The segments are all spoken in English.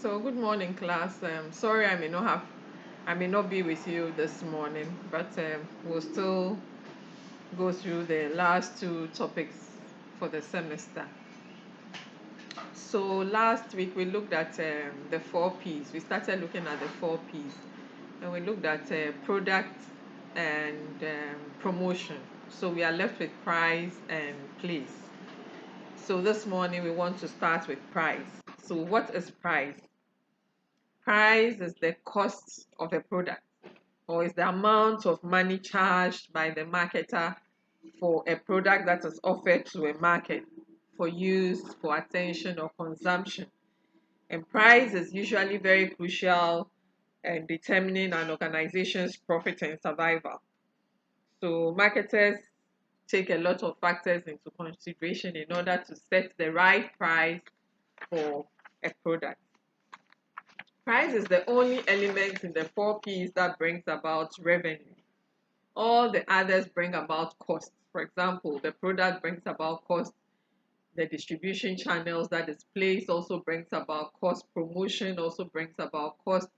So good morning, class. Sorry, I may not be with you this morning, but we'll still go through the last two topics for the semester. So last week we looked at the four P's. We started looking at the four P's, and we looked at product and promotion. So we are left with price and place. So this morning we want to start with price. So what is price? Price is the cost of a product, or is the amount of money charged by the marketer for a product that is offered to a market for use, for attention, or consumption. And price is usually very crucial in determining an organization's profit and survival. So marketers take a lot of factors into consideration in order to set the right price for a product. Price is the only element in the four P's that brings about revenue. All the others bring about cost. For example, the product brings about cost, the distribution channels that is placed also brings about cost, promotion also brings about cost.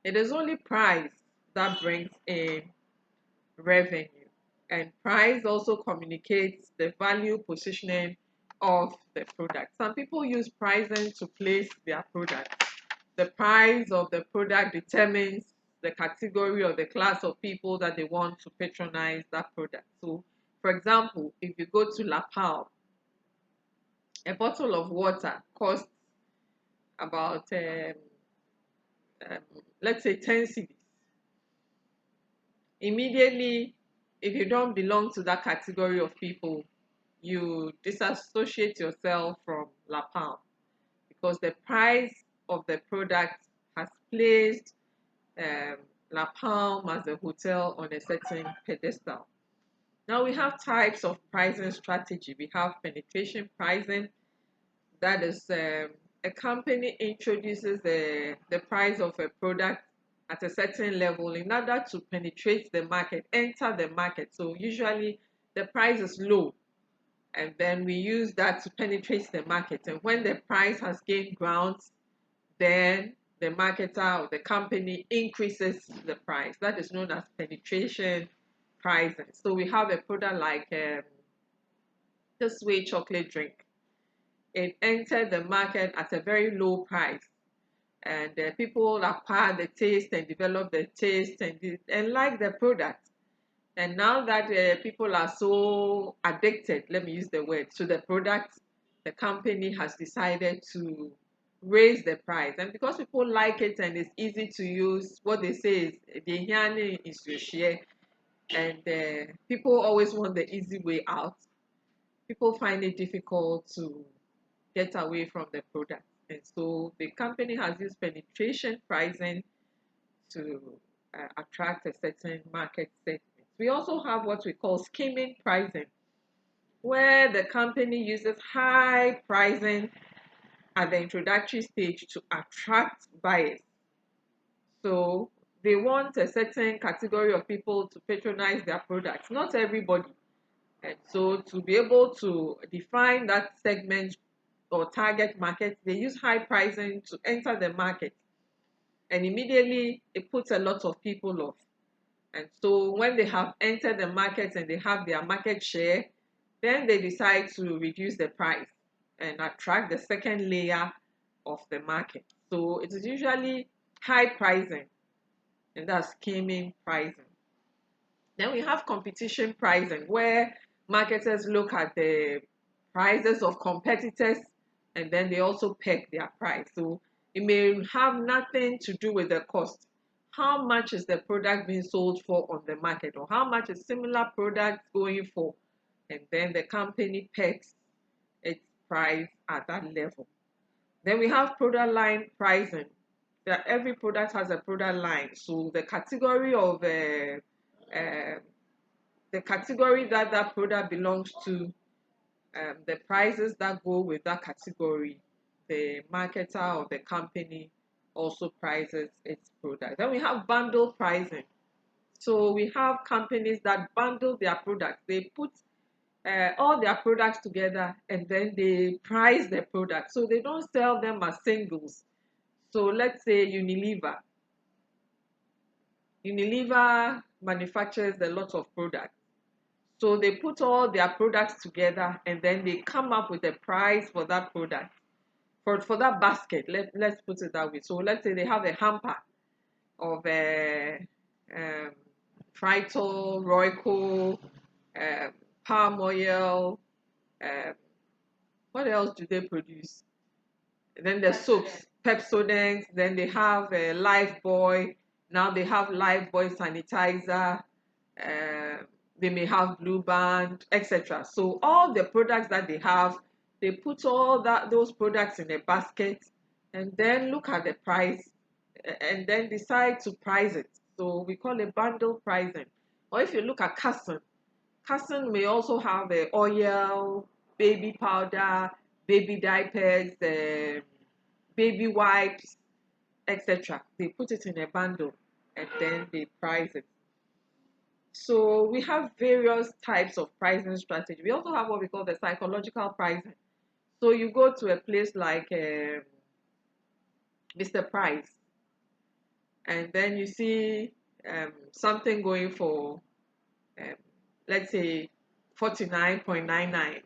It is only price that brings in revenue. And price also communicates the value positioning of the product. Some people use pricing to place their product. The price of the product determines the category or the class of people that they want to patronize that product. So, for example, if you go to La Pal, a bottle of water costs about, um, let's say, 10 cedis. Immediately, if you don't belong to that category of people, you disassociate yourself from La Pal because the price of the product has placed um, La Palme as a hotel on a certain pedestal. Now we have types of pricing strategy. We have penetration pricing. That is, a company introduces the price of a product at a certain level in order to penetrate the market, enter the market. So usually the price is low, and then we use that to penetrate the market. And when the price has gained ground, then the marketer or the company increases the price. That is known as penetration pricing. So we have a product like this way chocolate drink. It entered the market at a very low price, and people acquire the taste and develop the taste and like the product. And now that people are so addicted, let me use the word, to the product, the company has decided to raise the price. And because people like it and it's easy to use, what they say is the hiani is your share. And people always want the easy way out. People find it difficult to get away from the product. And so the company has used penetration pricing to attract a certain market segment. We also have what we call skimming pricing, where the company uses high pricing at the introductory stage to attract buyers. So they want a certain category of people to patronize their products, not everybody. And so to be able to define that segment or target market, they use high pricing to enter the market. And immediately it puts a lot of people off. And so when they have entered the market and they have their market share, then they decide to reduce the price and attract the second layer of the market. So it is usually high pricing, and that's skimming pricing. Then we have competition pricing, where marketers look at the prices of competitors and then they also peg their price. So it may have nothing to do with the cost. How much is the product being sold for on the market, or how much is similar product going for? And then the company pegs its price at that level. Then we have product line pricing. That every product has a product line. So uh, the category that that product belongs to, the prices that go with that category, the marketer or the company also prices its product. Then we have bundle pricing. So we have companies that bundle their products. They put all their products together and then they price their products. So they don't sell them as singles. So let's say Unilever. Unilever manufactures a lot of products. So they put all their products together and then they come up with a price for that product, for that basket. Let's put it that way. So let's say they have a hamper of um, Fritol, Royco, palm oil. Um, what else do they produce? Then the soaps, Pepsodent. Then they have Lifebuoy. Now they have Lifebuoy sanitizer. Uh, they may have Blue Band, etc. So all the products that they have, they put all those products in a basket, and then look at the price, and then decide to price it. So we call it bundle pricing. Or if you look at Carson may also have oil, baby powder, baby diapers, baby wipes, etc. They put it in a bundle and then they price it. So we have various types of pricing strategy. We also have what we call the psychological pricing. So you go to a place like Mr. Price, and then you see something going for, um, let's say, 49.99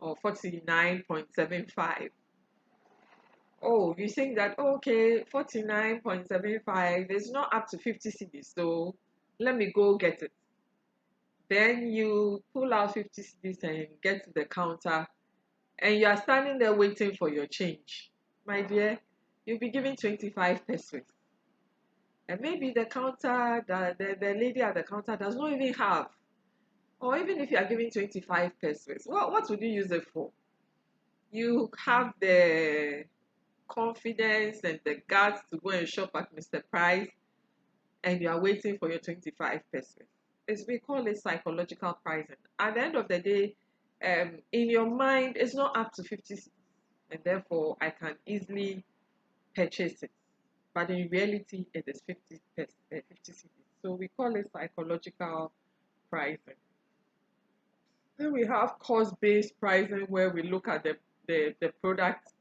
or 49.75. Oh, you think that, okay, 49.75 is not up to 50 cedis, so let me go get it. Then you pull out 50 cedis and get to the counter, and you are standing there waiting for your change. My dear, you'll be given 25 pesos. And maybe the lady at the counter does not even have, or even if you are giving 25 pesos, what would you use it for? You have the confidence and the guts to go and shop at Mr. Price, and you are waiting for your 25 pesos. It's, we call it psychological pricing. At the end of the day, in your mind, it's not up to 50 cents, and therefore I can easily purchase it. But in reality, it is 50 cents. So we call it psychological pricing. Then we have cost-based pricing, where we look at the product,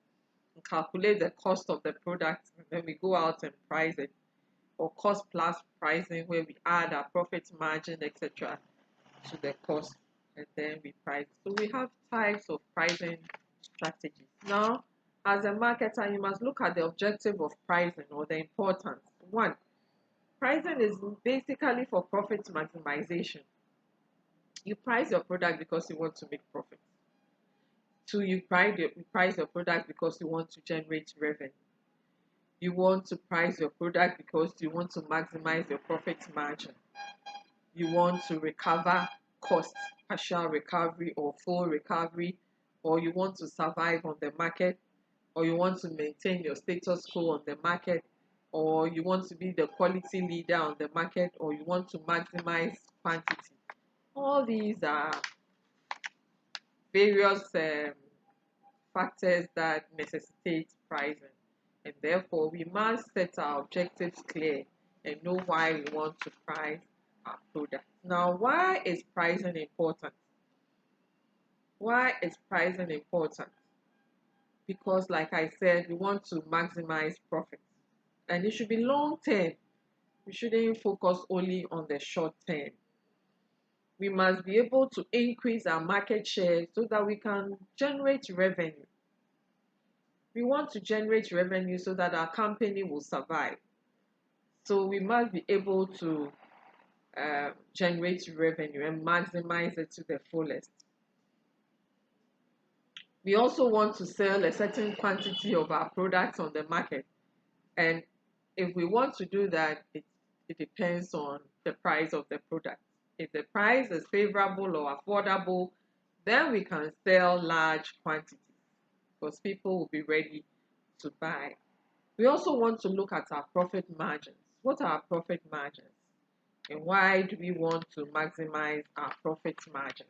calculate the cost of the product, and then we go out and price it. Or cost plus pricing, where we add our profit margin, etc., to the cost, and then we price. So we have types of pricing strategies. Now, as a marketer, you must look at the objective of pricing, or the importance. One, pricing is basically for profit maximization. You price your product because you want to make profit. Two, you price your product because you want to generate revenue. You want to price your product because you want to maximize your profit margin. You want to recover costs, partial recovery or full recovery, or you want to survive on the market, or you want to maintain your status quo on the market, or you want to be the quality leader on the market, or you want to maximize quantity. All these are various factors that necessitate pricing, and therefore we must set our objectives clear and know why we want to price our product. Now, why is pricing important? Why is pricing important? Because, like I said, we want to maximize profits, and it should be long term. We shouldn't focus only on the short term. We must be able to increase our market share so that we can generate revenue. We want to generate revenue so that our company will survive. So we must be able to generate revenue and maximize it to the fullest. We also want to sell a certain quantity of our products on the market. And if we want to do that, it depends on the price of the product. If the price is favorable or affordable, then we can sell large quantities because people will be ready to buy. We also want to look at our profit margins. What are our profit margins? And why do we want to maximize our profit margins?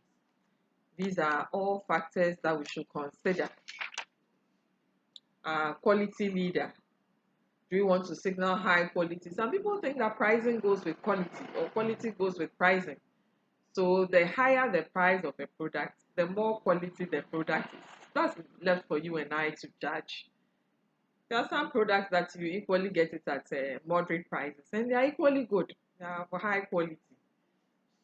These are all factors that we should consider. Quality leader. Do we want to signal high quality? Some people think that pricing goes with quality, or quality goes with pricing. So the higher the price of a product, the more quality the product is. That's left for you and I to judge. There are some products that you equally get it at moderate prices, and they are equally good. They are of high quality.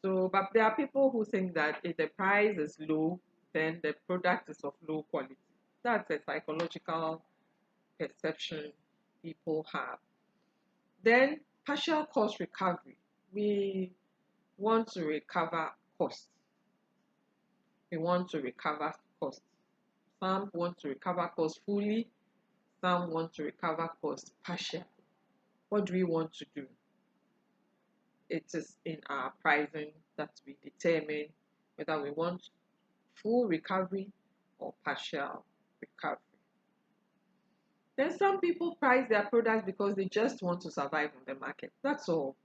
So, but there are people who think that if the price is low, then the product is of low quality. That's a psychological perception people have. Then, partial cost recovery. We want to recover costs. We want to recover costs. Some want to recover costs fully, some want to recover costs partially. What do we want to do? It is in our pricing that we determine whether we want full recovery or partial recovery. Then some people price their products because they just want to survive on the market. That's all.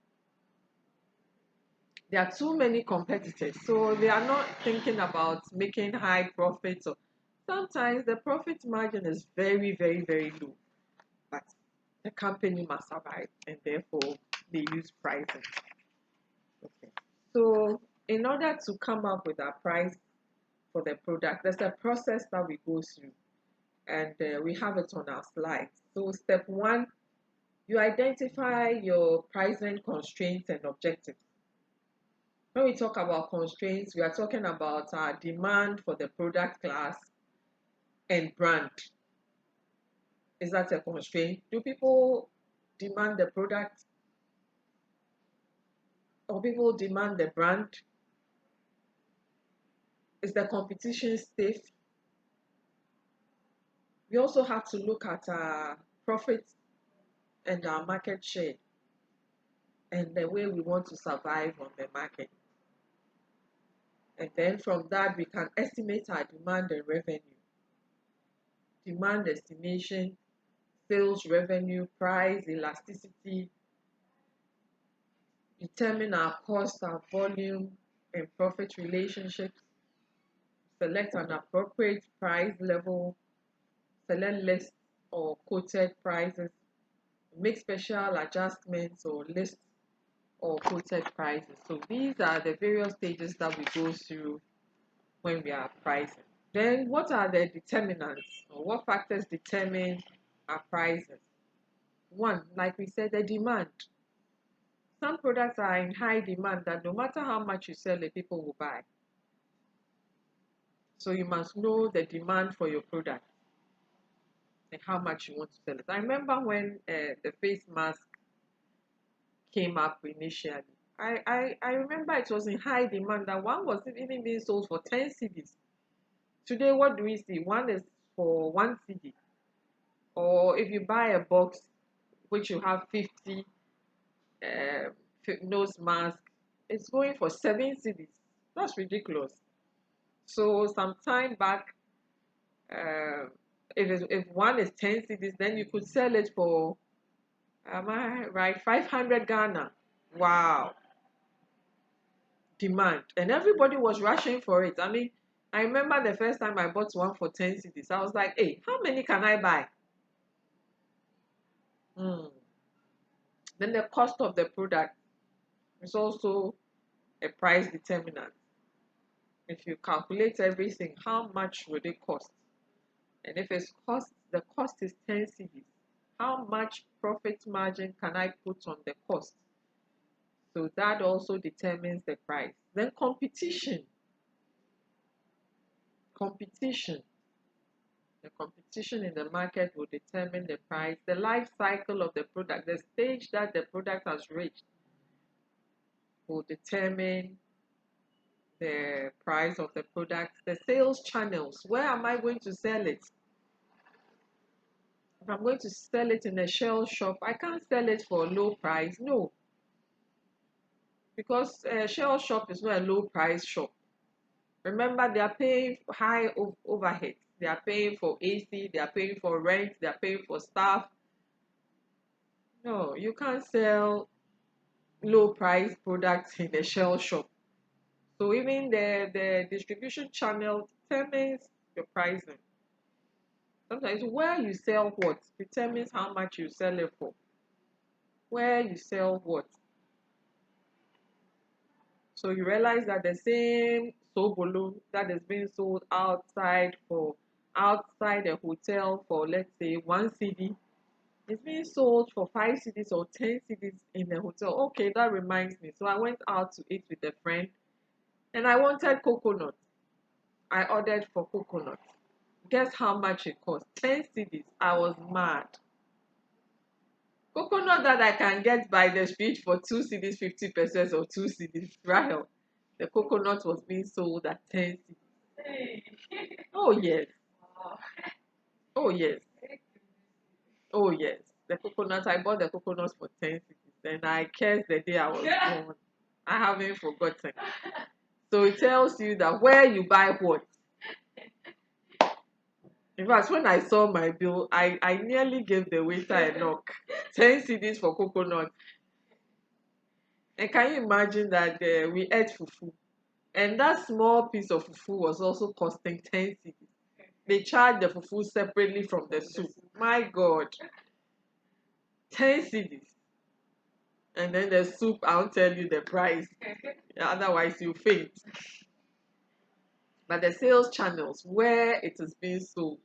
There are too many competitors, so they are not thinking about making high profits. Or sometimes the profit margin is very, very, very low, but the company must survive, and therefore they use pricing. Okay. So in order to come up with a price for the product, there's a process that we go through, and we have it on our slides. So step one, you identify your pricing constraints and objectives. When we talk about constraints, we are talking about our demand for the product class and brand. Is that a constraint? Do people demand the product or people demand the brand? Is the competition stiff? We also have to look at our profits and our market share and the way we want to survive on the market. And then from that, we can estimate our demand and revenue. Demand estimation, sales revenue, price, elasticity, determine our cost, our volume, and profit relationships, select an appropriate price level, select list or quoted prices, make special adjustments or list or quoted prices. So these are the various stages that we go through when we are pricing. Then what are the determinants or what factors determine our prices? One, like we said, the demand. Some products are in high demand that no matter how much you sell it, people will buy. So you must know the demand for your product and how much you want to sell it. I remember when the face mask came up initially. I remember it was in high demand that one was even being sold for 10 cedis. Today, what do we see? One is for 1 cedi. Or if you buy a box, which you have 50 nose mask, it's going for 7 cedis. That's ridiculous. So some time back, if one is 10 cedis, then you could sell it for, am I right, 500 Ghana. Wow. Demand. And everybody was rushing for it. I mean, I remember the first time I bought one for 10 cedis. I was like, hey, how many can I buy? Then the cost of the product is also a price determinant. If you calculate everything, how much would it cost? And if the cost is 10 cedis, how much profit margin can I put on the cost? So that also determines the price. Then competition. Competition. The competition in the market will determine the price. The life cycle of the product, the stage that the product has reached, will determine the price of the product. The sales channels, where am I going to sell it? If I'm going to sell it in a shell shop, I can't sell it for a low price. No, because a shell shop is not a low price shop. Remember, they are paying high overhead. They are paying for AC, they are paying for rent, they are paying for staff. No, you can't sell low price products in a shell shop. So even the distribution channel determines your pricing. Sometimes where you sell what determines how much you sell it for. Where you sell what. So you realize that the same sobolo that is being sold outside a hotel for, let's say, 1 cedi, It's being sold for 5 CDs or 10 CDs in a hotel. Okay, that reminds me. So I went out to eat with a friend and I wanted coconut. I ordered for coconut. Guess how much it cost? 10 CDs. I was mad. Coconut that I can get by the street for 2 CDs, 50% or 2 CDs. Rahel. The coconut was being sold at 10 CDs. Oh, yes. Oh, yes. Oh, yes. The coconut, I bought the coconut for 10 CDs. And I cursed the day I was born. I haven't forgotten. So it tells you that where you buy what. In fact, when I saw my bill, I nearly gave the waiter a knock. 10 CDs for coconut. And can you imagine that we ate fufu? And that small piece of fufu was also costing 10 CDs. They charged the fufu separately from the soup. My God, 10 CDs. And then the soup, I'll tell you the price. Otherwise, you faint. But the sales channels where it is being sold,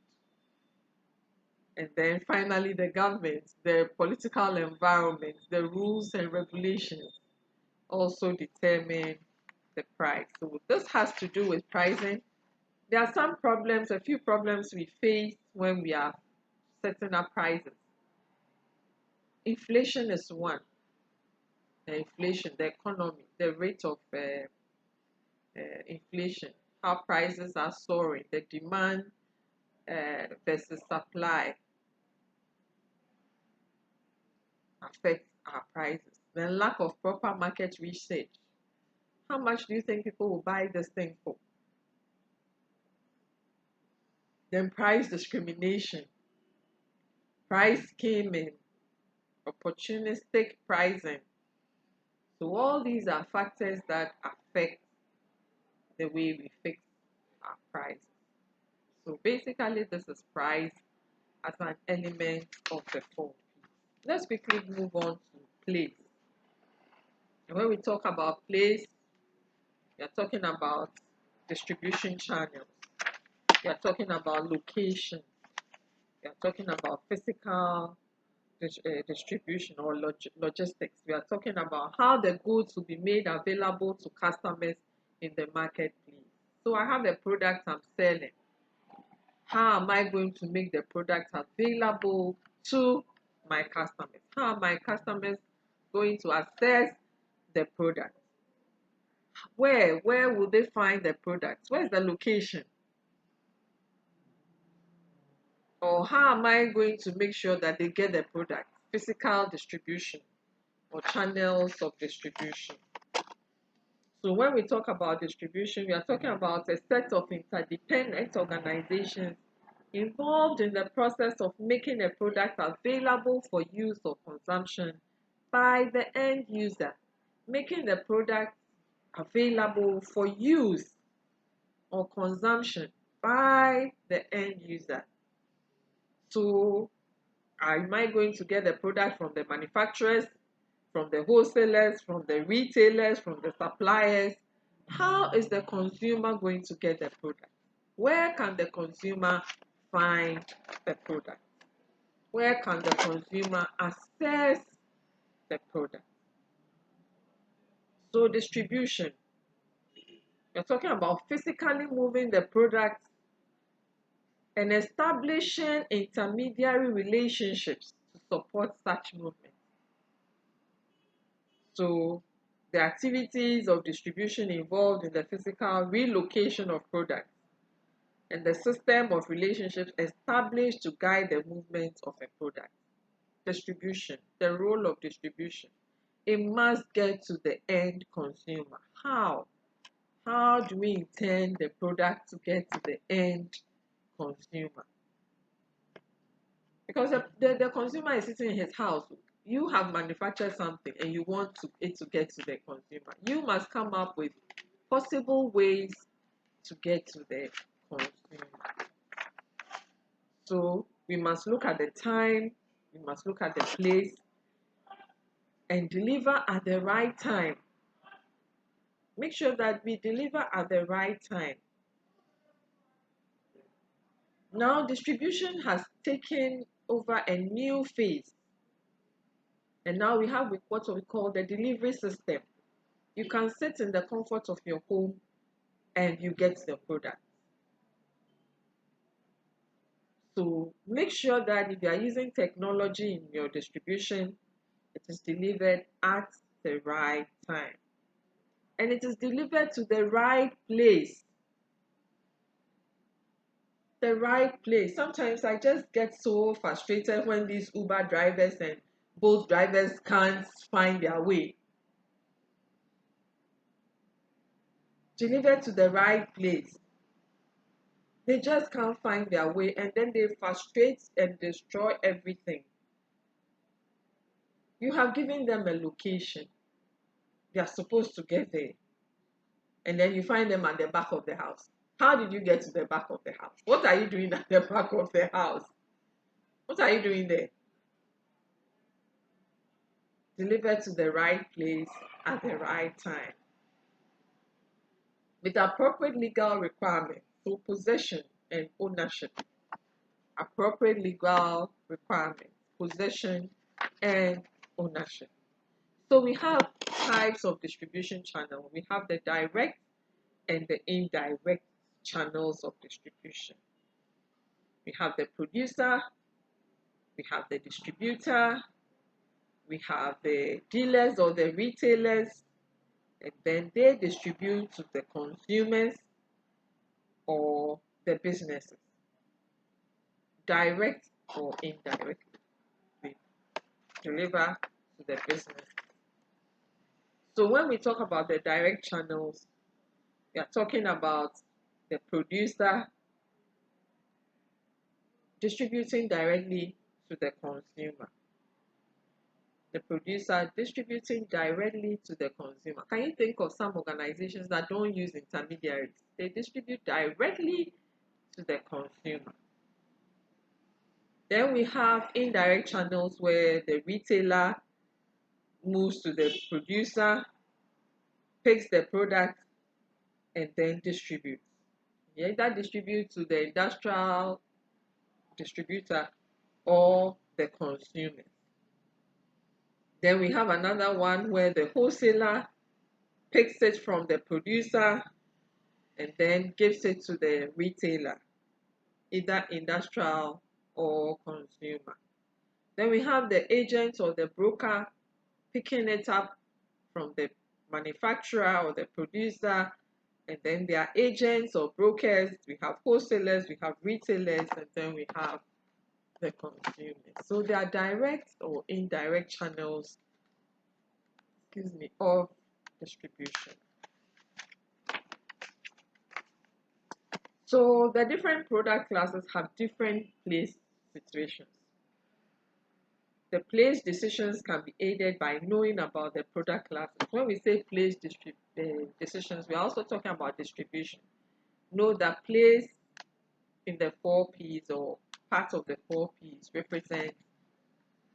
and then finally the government, the political environment, the rules and regulations also determine the price. So this has to do with pricing. There are some problems, a few problems we face when we are setting up prices. Inflation is one. The inflation, the economy, the rate of inflation, how prices are soaring, the demand versus supply affects our prices. The lack of proper market research. How much do you think people will buy this thing for? Then price discrimination, price skimming, opportunistic pricing. So all these are factors that affect the way we fix our prices. So basically, this is price as an element of the 4P. Let's quickly move on to place. And when we talk about place, we are talking about distribution channels. We are talking about location. We are talking about physical distribution or logistics. We are talking about how the goods will be made available to customers in the marketplace. So I have a product I'm selling. How am I going to make the product available to my customers? How are my customers going to access the product? Where will they find the product? Where's the location? Or how am I going to make sure that they get the product? Physical distribution or channels of distribution. So when we talk about distribution, we are talking about a set of interdependent organizations involved in the process of making a product available for use or consumption by the end user. Making the product available for use or consumption by the end user. So am I going to get the product from the manufacturers, from the wholesalers, from the retailers, from the suppliers? How is the consumer going to get the product? Where can the consumer find the product? Where can the consumer access the product? So distribution, you're talking about physically moving the product and establishing intermediary relationships to support such movement. So the activities of distribution involved in the physical relocation of products and the system of relationships established to guide the movement of a product. Distribution, the role of distribution. It must get to the end consumer. How? How do we intend the product to get to the end consumer? Because the consumer is sitting in his house. You have manufactured something and you want it to get to the consumer. You must come up with possible ways to get to the consumer. So we must look at the time, we must look at the place, and deliver at the right time. Make sure that we deliver at the right time. Now, distribution has taken over a new phase. And now we have what we call the delivery system. You can sit in the comfort of your home and you get the product. So make sure that if you are using technology in your distribution, it is delivered at the right time. And it is delivered to the right place. The right place. Sometimes I just get so frustrated when these Uber drivers and Bolt drivers can't find their way. Delivered to the right place. They just can't find their way, and then they frustrate and destroy everything. You have given them a location. They are supposed to get there, and then you find them at the back of the house. How did you get to the back of the house? What are you doing at the back of the house? What are you doing there? Delivered to the right place at the right time with appropriate legal requirements, so possession and ownership. Appropriate legal requirements, possession and ownership. So we have types of distribution channel. We have the direct and the indirect channels of distribution. We have the producer, we have the distributor, we have the dealers or the retailers, and then they distribute to the consumers or the businesses, direct or indirect. They deliver to the business. So when we talk about the direct channels, we are talking about the producer distributing directly to the consumer. The producer distributing directly to the consumer. Can you think of some organizations that don't use intermediaries? They distribute directly to the consumer. Then we have indirect channels where the retailer moves to the producer, picks the product, and then distributes. You either distribute to the industrial distributor or the consumer. Then we have another one where the wholesaler picks it from the producer and then gives it to the retailer, either industrial or consumer. Then we have the agent or the broker picking it up from the manufacturer or the producer, and then there are agents or brokers, we have wholesalers, we have retailers, and then we have the consumers. So there are direct or indirect channels, of distribution. So the different product classes have different place situations. The place decisions can be aided by knowing about the product classes. When we say place decisions, we are also talking about distribution. Know that place in the 4Ps or part of the 4Ps represent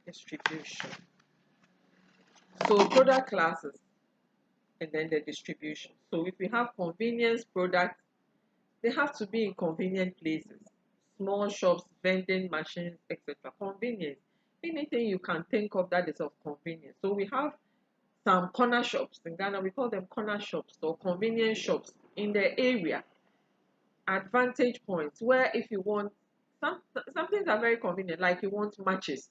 distribution. So product classes and then the distribution. So if we have convenience products, they have to be in convenient places. Small shops, vending machines, etc. Convenience. Anything you can think of that is of convenience. So we have some corner shops in Ghana, we call them corner shops or convenience shops in the area. Advantage points where if you want some things are very convenient, like you want matches,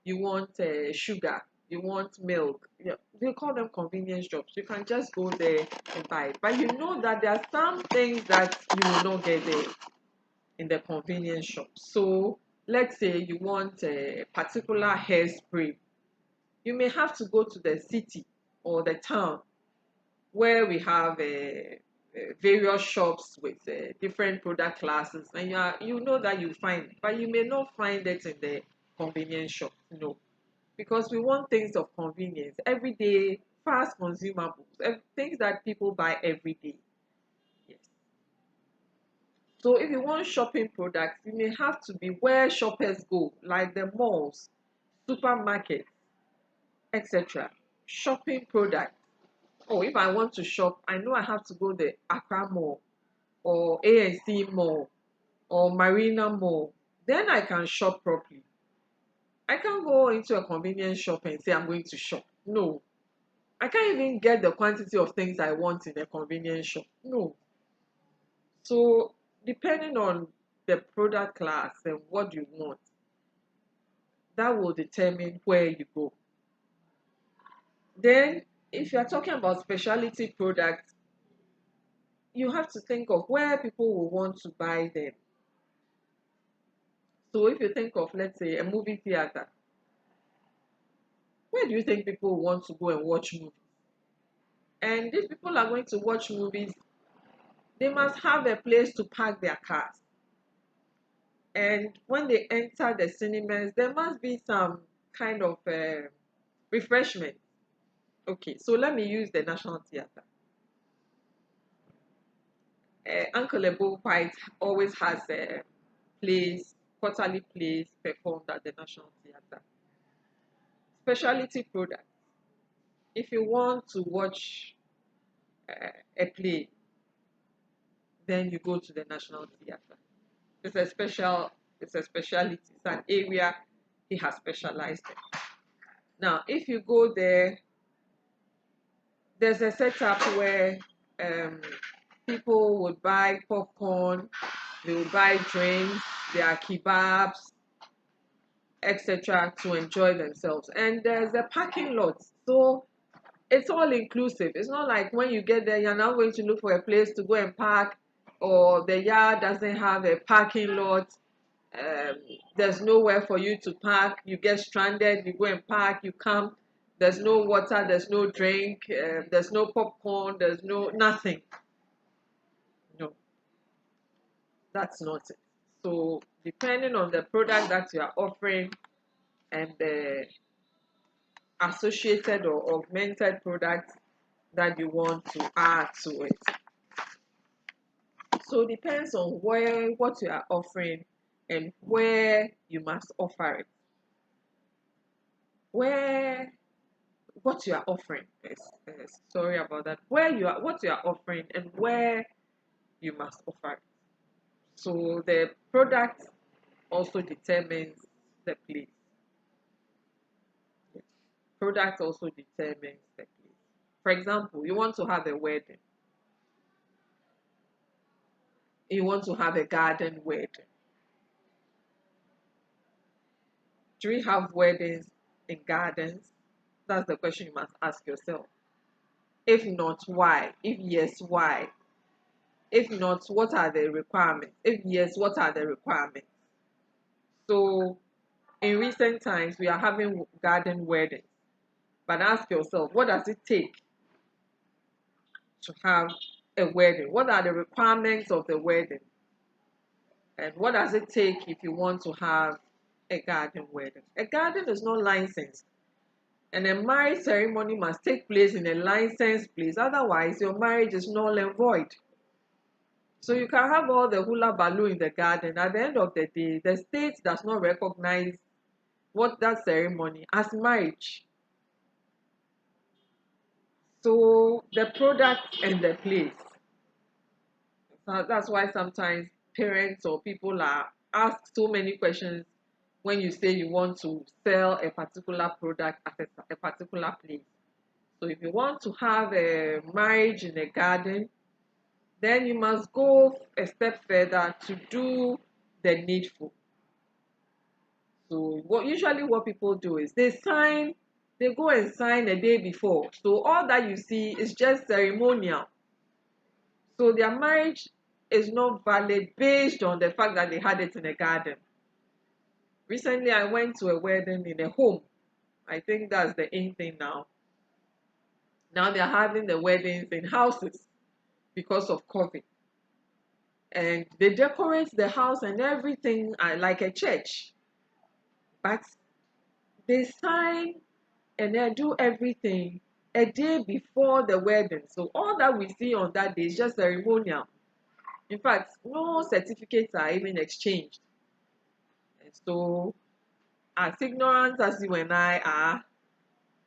you want sugar, you want milk. Yeah, they call them convenience shops. You can just go there and buy it. But you know that there are some things that you will not get there in the convenience shop. So let's say you want a particular hairspray. You may have to go to the city or the town where we have various shops with different product classes, and you know that you find it, but you may not find it in the convenience shop. Because we want things of convenience, everyday, fast consumables, things that people buy every day. Yes. So if you want shopping products, you may have to be where shoppers go, like the malls, supermarkets, etc. Shopping products. Oh, if I want to shop, I know I have to go the Accra Mall or ANC Mall or Marina Mall. Then I can shop properly. I can't go into a convenience shop and say I'm going to shop. No. I can't even get the quantity of things I want in a convenience shop. No. So, depending on the product class and what you want, that will determine where you go. Then, if you are talking about specialty products, you have to think of where people will want to buy them. So, if you think of, let's say, a movie theater, where do you think people want to go and watch movies? And if people are going to watch movies, they must have a place to park their cars. And when they enter the cinemas, there must be some kind of refreshment. Okay, so let me use the National Theatre. Uncle Ebo White always has plays, quarterly plays performed at the National Theatre. Specialty products. If you want to watch a play, then you go to the National Theatre. It's a special, it's a specialty. It's an area he has specialized in. Now, if you go there, there's a setup where um, people would buy popcorn, they would buy drinks, there are kebabs, etc. to enjoy themselves. And there's a parking lot. So it's all inclusive. It's not like when you get there, you're now going to look for a place to go and park, or the yard doesn't have a parking lot. Um, there's nowhere for you to park. You get stranded, you go and park, you come. There's no water, there's no drink, there's no popcorn, there's no nothing. No, that's not it. So, depending on the product that you are offering and the associated or augmented product that you want to add to it. So it depends on where what you are offering and where you must offer it. Where what you are offering is sorry about that. Where you are what you are offering and where you must offer it. So the product also determines the place. Yes. Product also determines the place. For example, you want to have a wedding. You want to have a garden wedding. Do we have weddings in gardens? That's the question you must ask yourself. If not, why? If yes, why? If not, what are the requirements? If yes, what are the requirements? So, in recent times, we are having garden weddings. But ask yourself, what does it take to have a wedding? What are the requirements of the wedding? And what does it take if you want to have a garden wedding? A garden is not licensed. And a marriage ceremony must take place in a licensed place. Otherwise, your marriage is null and void. So you can have all the hula baloo in the garden. At the end of the day, the state does not recognize what that ceremony as marriage. So the product and the place. So that's why sometimes parents or people are asked so many questions when you say you want to sell a particular product at a particular place. So if you want to have a marriage in a garden, then you must go a step further to do the needful. So what people do is they go and sign a day before. So all that you see is just ceremonial. So their marriage is not valid based on the fact that they had it in a garden. Recently, I went to a wedding in a home. I think that's the in thing now. Now they're having the weddings in houses because of COVID. And they decorate the house and everything like a church. But they sign and they do everything a day before the wedding. So all that we see on that day is just ceremonial. In fact, no certificates are even exchanged. And so, as ignorant as you and I are,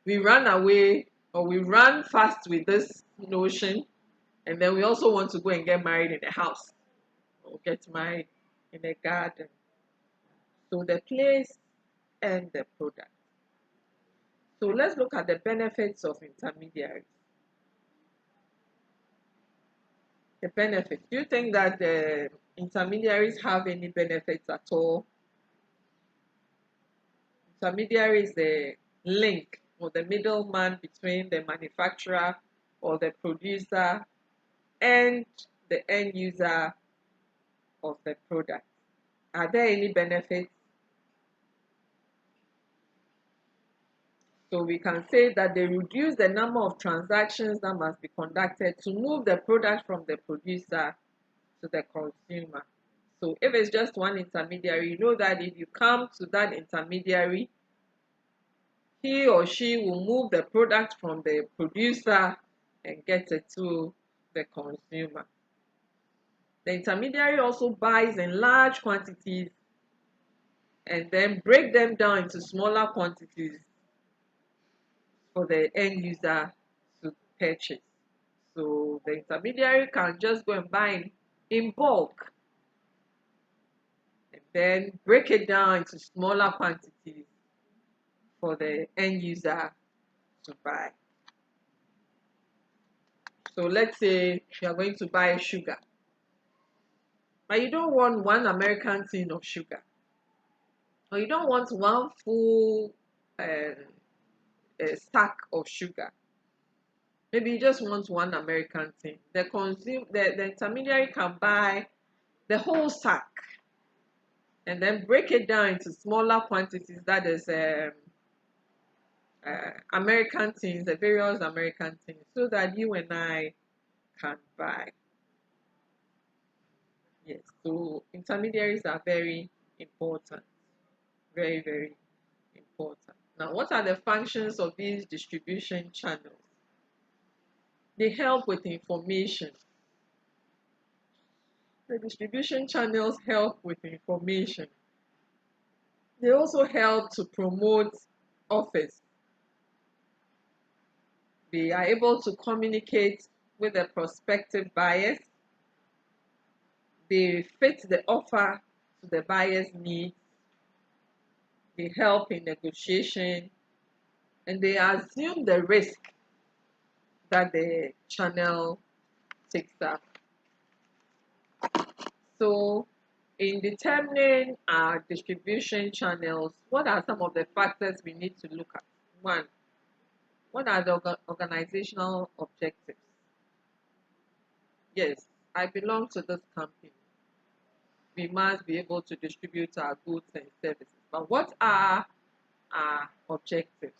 we run away or we run fast with this notion, and then we also want to go and get married in a house or get married in a garden. So the place and the product. So let's look at the benefits of intermediaries. The benefits. Do you think that the intermediaries have any benefits at all? Intermediary is the link or the middleman between the manufacturer or the producer and the end user of the product. Are there any benefits? So we can say that they reduce the number of transactions that must be conducted to move the product from the producer to the consumer. So if it's just one intermediary, you know that if you come to that intermediary, he or she will move the product from the producer and get it to the consumer. The intermediary also buys in large quantities and then break them down into smaller quantities for the end user to purchase. So the intermediary can just go and buy in bulk and then break it down into smaller quantities for the end user to buy. So let's say you are going to buy sugar, but you don't want one American tin of sugar, or you don't want one full sack of sugar. Maybe you just want one American tin. The intermediary can buy the whole sack and then break it down into smaller quantities. That is American tins, the various American tins, so that you and I can buy. Yes, so intermediaries are very important, very, very important. Now, what are the functions of these distribution channels? They help with information. The distribution channels help with information. They also help to promote offers. They are able to communicate with the prospective buyers. They fit the offer to the buyer's needs. They help in negotiation, and they assume the risk that the channel takes up. So, in determining our distribution channels, what are some of the factors we need to look at? One, what are the organizational objectives? Yes, I belong to this company. We must be able to distribute our goods and services. But what are our objectives?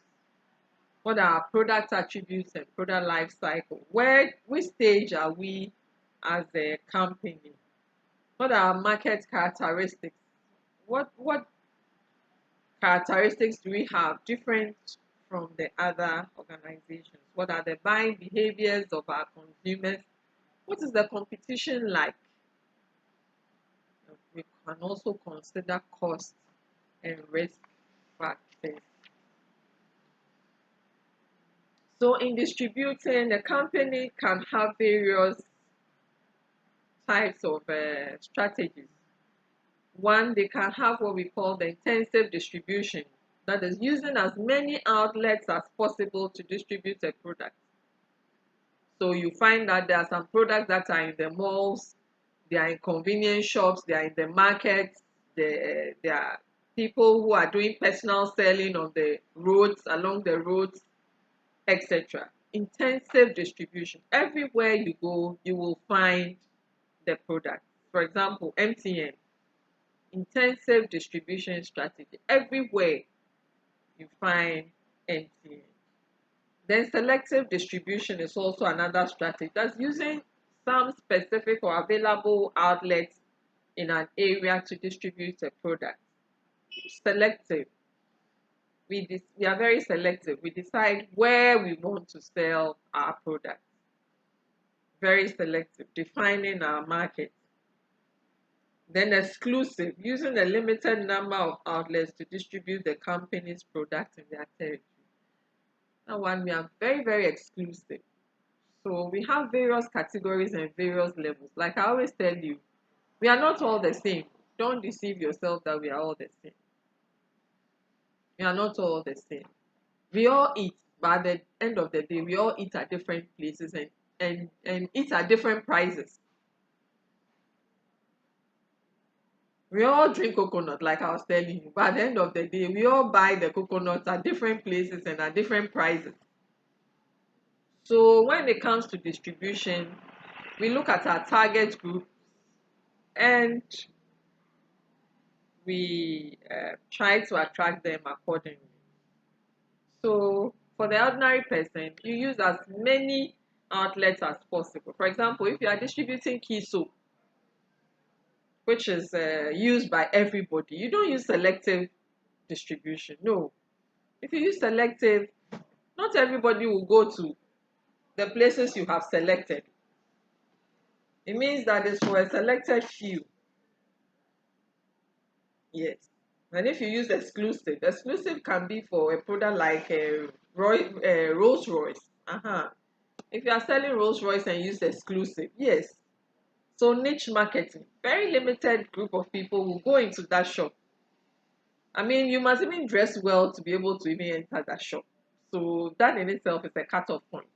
What are our product attributes and product life cycle? Which stage are we as a company? What are our market characteristics? What characteristics do we have different from the other organizations? What are the buying behaviors of our consumers? What is the competition like? We can also consider cost and risk factors. So in distributing, the company can have various types of strategies. One, they can have what we call the intensive distribution, that is using as many outlets as possible to distribute a product. So you find that there are some products that are in the malls, they are in convenience shops, they are in the markets, there are people who are doing personal selling on the roads, along the roads, etc. Intensive distribution. Everywhere you go, you will find the product. For example, MTN, intensive distribution strategy. Everywhere you find MTN. Then selective distribution is also another strategy. That's using some specific or available outlets in an area to distribute a product. Selective. We are very selective. We decide where we want to sell our product. Very selective, defining our market. Then exclusive, using a limited number of outlets to distribute the company's product in their territory. That one, we are very, very exclusive. So we have various categories and various levels. Like I always tell you, we are not all the same. Don't deceive yourself that we are all the same. We are not all the same. We all eat, but at the end of the day, we all eat at different places and eat at different prices. We all drink coconut, like I was telling you, but at the end of the day, we all buy the coconuts at different places and at different prices. So when it comes to distribution, we look at our target group and we try to attract them accordingly. So for the ordinary person, you use as many outlets as possible. For example, if you are distributing key soap, which is used by everybody, you don't use selective distribution. No. If you use selective, not everybody will go to the places you have selected. It means that it's for a selected few. Yes. And if you use exclusive, exclusive can be for a product like Rolls Royce. Uh-huh. If you are selling Rolls Royce and use exclusive, yes. So niche marketing, very limited group of people will go into that shop. I mean, you must even dress well to be able to even enter that shop. So that in itself is a cut-off point.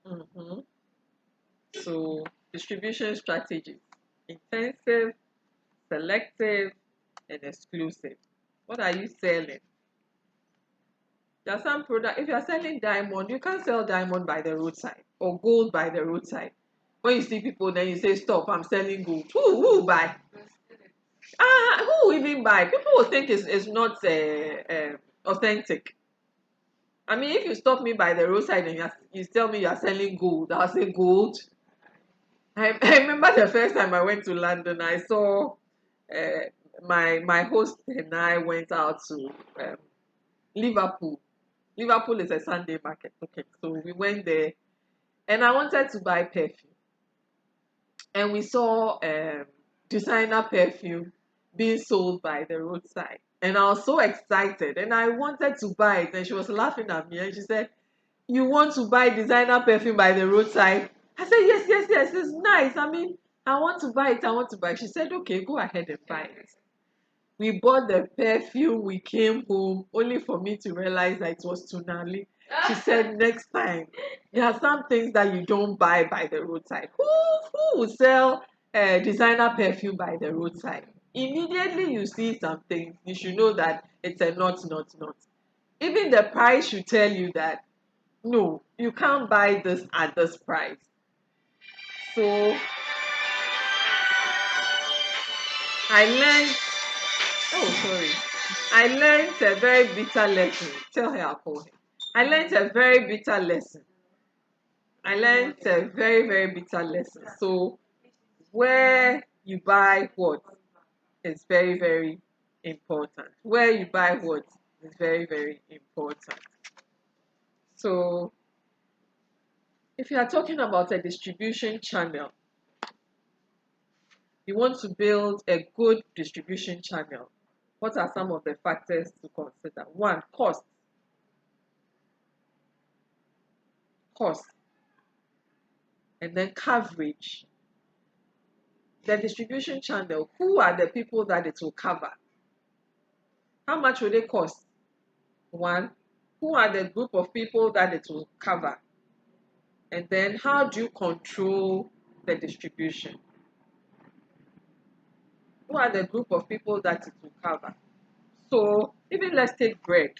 Mhm. So distribution strategies: intensive, selective, and exclusive. What are you selling? There are some product. If you are selling diamond, you can't sell diamond by the roadside or gold by the roadside. When you see people, then you say, "Stop! I'm selling gold." Who buy? Who even buy? People will think it's not authentic. I mean, if you stop me by the roadside and you tell me you are selling gold, I'll say gold. I remember the first time I went to London, I saw uh, my host and I went out to Liverpool. Liverpool is a Sunday market. Okay, so we went there and I wanted to buy perfume. And we saw designer perfume being sold by the roadside. And I was so excited and I wanted to buy it. And she was laughing at me and she said, "You want to buy designer perfume by the roadside?" I said, "Yes, yes, yes, it's nice. I mean, I want to buy it. I want to buy it." She said, "Okay, go ahead and buy it." We bought the perfume, we came home, only for me to realize that it was Tunali. She said, "Next time, there are some things that you don't buy by the roadside." Who will sell designer perfume by the roadside? Immediately you see some things, you should know that it's a not. Even the price should tell you that no, you can't buy this at this price. So I learned, oh, sorry. I learned a very bitter lesson. Tell her I'll call him. I learned a very bitter lesson. I learned a very, very bitter lesson. So, where you buy what is very, very important. Where you buy what is very, very important. So, if you are talking about a distribution channel, you want to build a good distribution channel. What are some of the factors to consider? One, cost. Cost. And then coverage. The distribution channel, who are the people that it will cover? How much will they cost? One, who are the group of people that it will cover? And then how do you control the distribution? Who are the group of people that it will cover? So even let's take bread.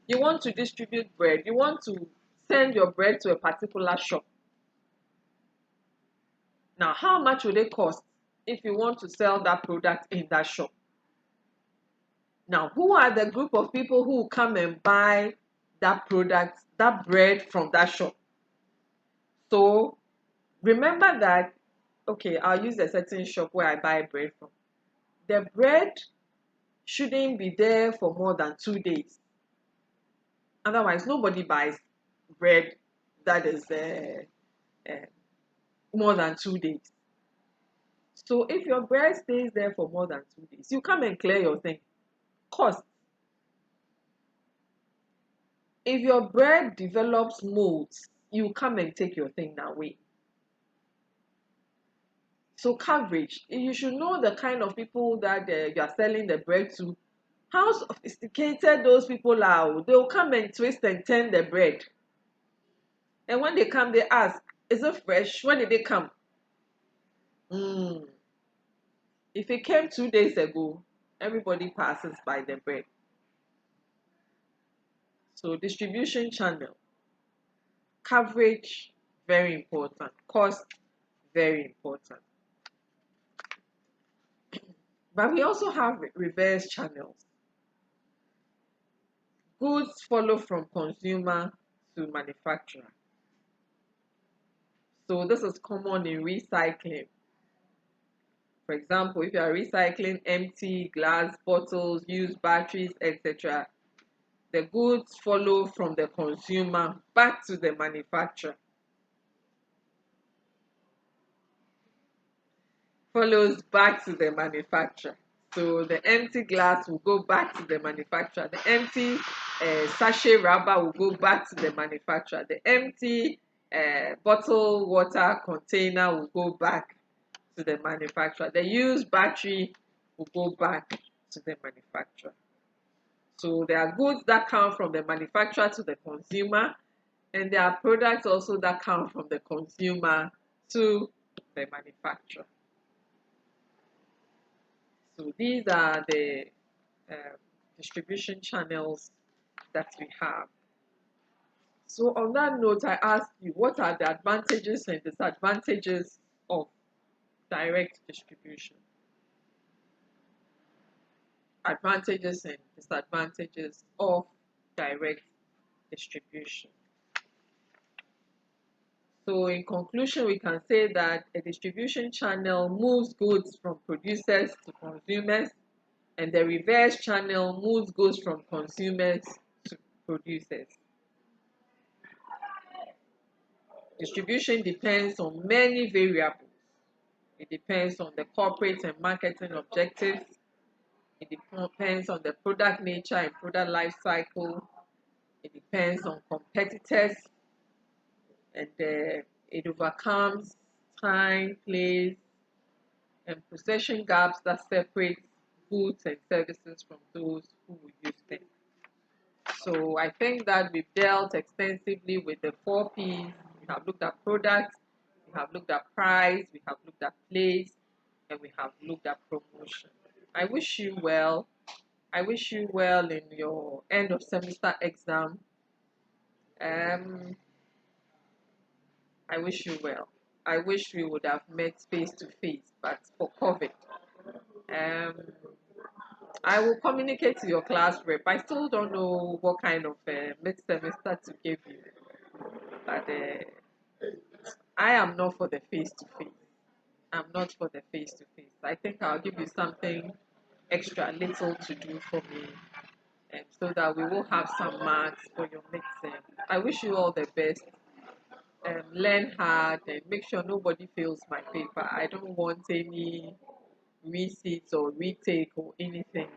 You want to distribute bread. You want to send your bread to a particular shop. Now, how much will it cost if you want to sell that product in that shop? Now, who are the group of people who come and buy that product, that bread from that shop? So remember that, okay, I'll use a certain shop where I buy bread from. The bread shouldn't be there for more than 2 days. Otherwise, nobody buys bread that is uh, more than 2 days. So if your bread stays there for more than 2 days, you come and clear your thing. Cost. If your bread develops molds, you come and take your thing away. So coverage, you should know the kind of people that you are selling the bread to. how sophisticated those people are. They'll come and twist and turn the bread. And when they come, they ask, is it fresh? When did they come? Mm. If it came 2 days ago, everybody passes by the bread. So distribution channel, coverage, very important. Cost, very important. But we also have reverse channels. Goods follow from consumer to manufacturer. So this is common in recycling. For example, if you are recycling empty glass bottles, used batteries, etc., the goods follow from the consumer back to the manufacturer. Follows back to the manufacturer. So the empty glass will go back to the manufacturer. The empty sachet rubber will go back to the manufacturer. The empty bottle water container will go back to the manufacturer. The used battery will go back to the manufacturer. So there are goods that come from the manufacturer to the consumer, and there are products also that come from the consumer to the manufacturer. So these are the um, distribution channels that we have. So on that note, I ask you, what are the advantages and disadvantages of direct distribution? Advantages and disadvantages of direct distribution. So in conclusion, we can say that a distribution channel moves goods from producers to consumers, and the reverse channel moves goods from consumers to producers. Distribution depends on many variables. It depends on the corporate and marketing objectives. It depends on the product nature and product life cycle. It depends on competitors, and it overcomes time, place, and possession gaps that separate goods and services from those who will use them. So I think that we've dealt extensively with the 4 Ps. We have looked at products, we have looked at price, we have looked at place, and we have looked at promotion. I wish you well. I wish you well in your end of semester exam. Um, I wish you well. I wish we would have met face to face, but for COVID. Um, I will communicate to your class rep. I still don't know what kind of mid semester to give you, but I am not for the face to face. I'm not for the face to face. I think I'll give you something extra little to do for me, so that we will have some marks for your midterm. I wish you all the best. Learn hard and make sure nobody fails my paper. I don't want any receipts or retake or anything.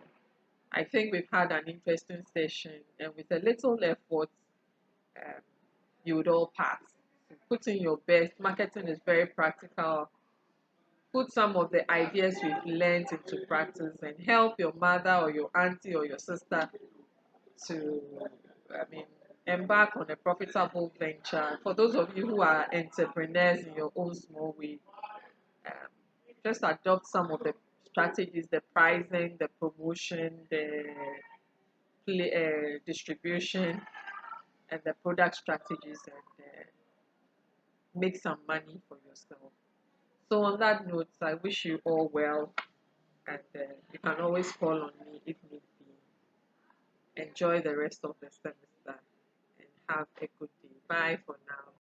I think we've had an interesting session, and with a little effort, um, you would all pass. So put in your best. Marketing is very practical. Put some of the ideas we've learned into practice and help your mother or your auntie or your sister to, I mean, embark on a profitable venture. For those of you who are entrepreneurs in your own small way, um, just adopt some of the strategies, the pricing, the promotion, the distribution, and the product strategies, and make some money for yourself. So on that note, I wish you all well, and you can always call on me if need be. Enjoy the rest of the semester and have a good day. Bye for now.